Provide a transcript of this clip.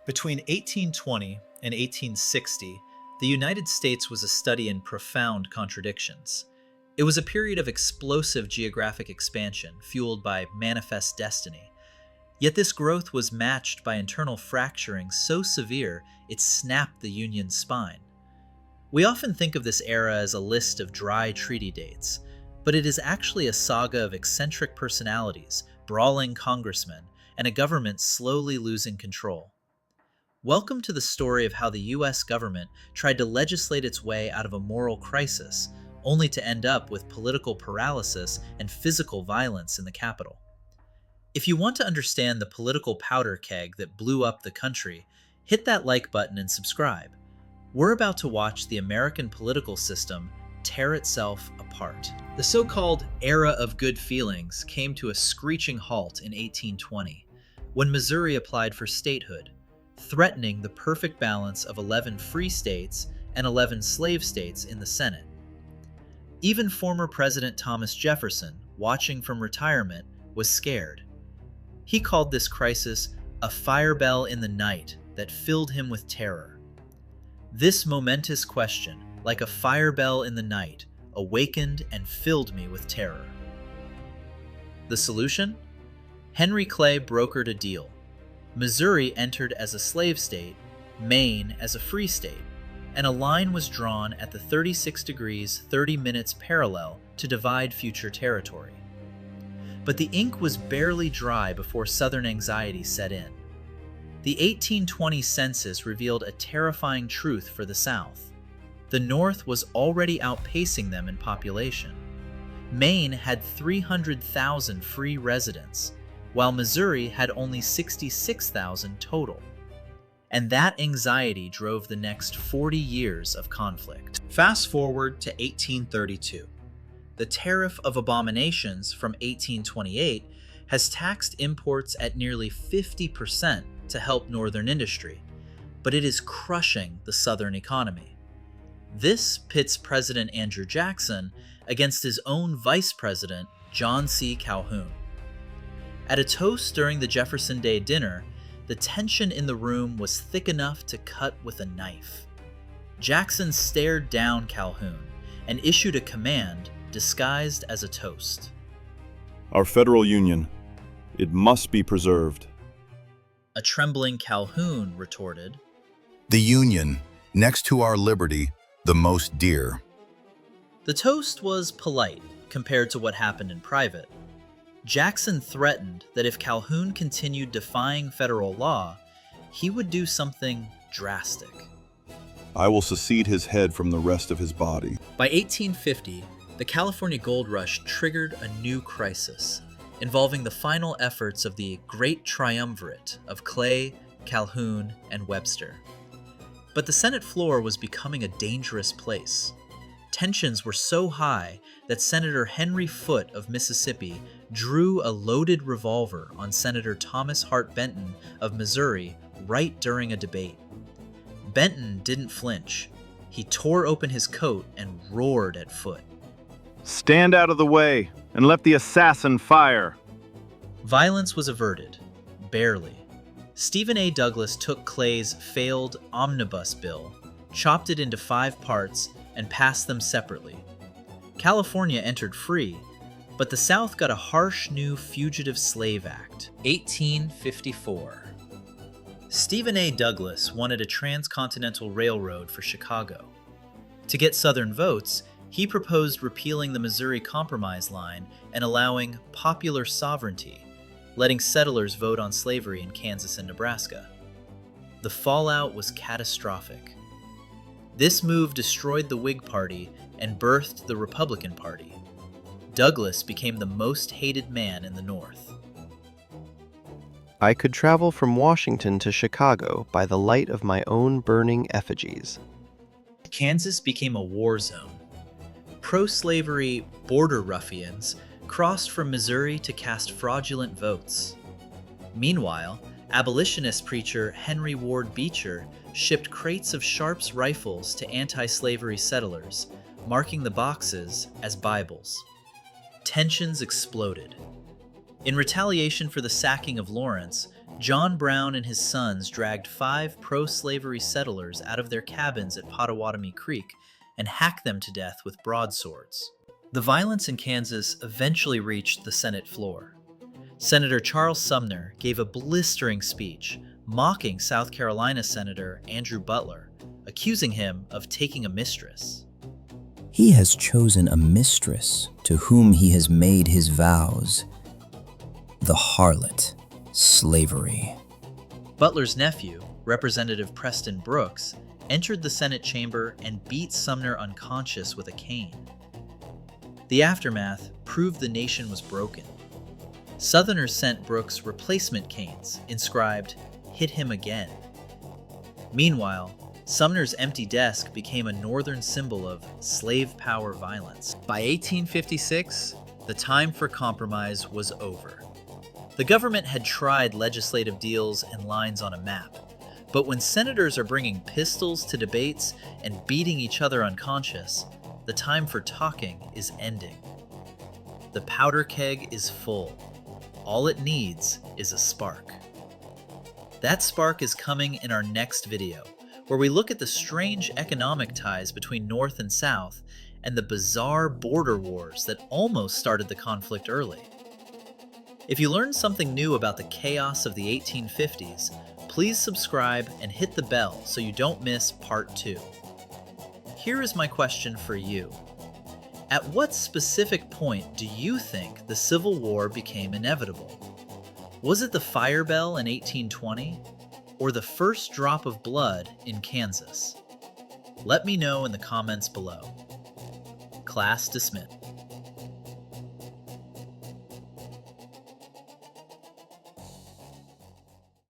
Between 1820 and 1860, the United States was a study in profound contradictions. It was a period of explosive geographic expansion fueled by manifest destiny. Yet this growth was matched by internal fracturing so severe it snapped the Union's spine. We often think of this era as a list of dry treaty dates, but it is actually a saga of eccentric personalities, brawling congressmen, and a government slowly losing control. Welcome to the story of how the US government tried to legislate its way out of a moral crisis, only to end up with political paralysis and physical violence in the Capitol. If you want to understand the political powder keg that blew up the country, hit that like button and subscribe. We're about to watch the American political system tear itself apart. The so-called era of good feelings came to a screeching halt in 1820, when Missouri applied for statehood, threatening the perfect balance of 11 free states and 11 slave states in the Senate. Even former President Thomas Jefferson, watching from retirement, was scared. He called this crisis a firebell in the night that filled him with terror. This momentous question, like a firebell in the night, awakened and filled me with terror. The solution? Henry Clay brokered a deal. Missouri entered as a slave state, Maine as a free state, and a line was drawn at the 36 degrees 30 minutes parallel to divide future territory. But the ink was barely dry before Southern anxiety set in. The 1820 census revealed a terrifying truth for the South. The North was already outpacing them in population. Maine had 300,000 free residents, while Missouri had only 66,000 total. And that anxiety drove the next 40 years of conflict. Fast forward to 1832. The Tariff of Abominations from 1828 has taxed imports at nearly 50% to help northern industry, but it is crushing the southern economy. This pits President Andrew Jackson against his own Vice President, John C. Calhoun. At a toast during the Jefferson Day dinner, the tension in the room was thick enough to cut with a knife. Jackson stared down Calhoun and issued a command disguised as a toast. Our federal union, it must be preserved. A trembling Calhoun retorted, The Union, next to our liberty, the most dear. The toast was polite compared to what happened in private. Jackson threatened that if Calhoun continued defying federal law, he would do something drastic. I will secede his head from the rest of his body. By 1850, the California gold rush triggered a new crisis, involving the final efforts of the Great Triumvirate of Clay, Calhoun, and Webster. But the Senate floor was becoming a dangerous place. Tensions were so high that Senator Henry Foote of Mississippi drew a loaded revolver on Senator Thomas Hart Benton of Missouri right during a debate. Benton didn't flinch. He tore open his coat and roared at Foote. Stand out of the way and let the assassin fire. Violence was averted, barely. Stephen A. Douglas took Clay's failed Omnibus bill, chopped it into 5 parts, and passed them separately. California entered free, but the South got a harsh new Fugitive Slave Act, 1854. Stephen A. Douglas wanted a transcontinental railroad for Chicago. To get Southern votes, he proposed repealing the Missouri Compromise line and allowing popular sovereignty, letting settlers vote on slavery in Kansas and Nebraska. The fallout was catastrophic. This move destroyed the Whig Party and birthed the Republican Party. Douglas became the most hated man in the North. I could travel from Washington to Chicago by the light of my own burning effigies. Kansas became a war zone. Pro-slavery border ruffians crossed from Missouri to cast fraudulent votes. Meanwhile, abolitionist preacher Henry Ward Beecher shipped crates of Sharps rifles to anti-slavery settlers, marking the boxes as Bibles. Tensions exploded. In retaliation for the sacking of Lawrence, John Brown and his sons dragged 5 pro-slavery settlers out of their cabins at Pottawatomie Creek and hacked them to death with broadswords. The violence in Kansas eventually reached the Senate floor. Senator Charles Sumner gave a blistering speech mocking South Carolina Senator Andrew Butler, accusing him of taking a mistress. He has chosen a mistress to whom he has made his vows. The harlot, slavery. Butler's nephew, Representative Preston Brooks, entered the Senate chamber and beat Sumner unconscious with a cane. The aftermath proved the nation was broken. Southerners sent Brooks replacement canes inscribed, "Hit him again." Meanwhile, Sumner's empty desk became a Northern symbol of slave power violence. By 1856, the time for compromise was over. The government had tried legislative deals and lines on a map, but when senators are bringing pistols to debates and beating each other unconscious, the time for talking is ending. The powder keg is full. All it needs is a spark. That spark is coming in our next video, where we look at the strange economic ties between North and South and the bizarre border wars that almost started the conflict early. If you learned something new about the chaos of the 1850s, please subscribe and hit the bell so you don't miss part 2. Here is my question for you. At what specific point do you think the Civil War became inevitable? Was it the Firebell in 1820? Or the first drop of blood in Kansas? Let me know in the comments below. Class dismissed.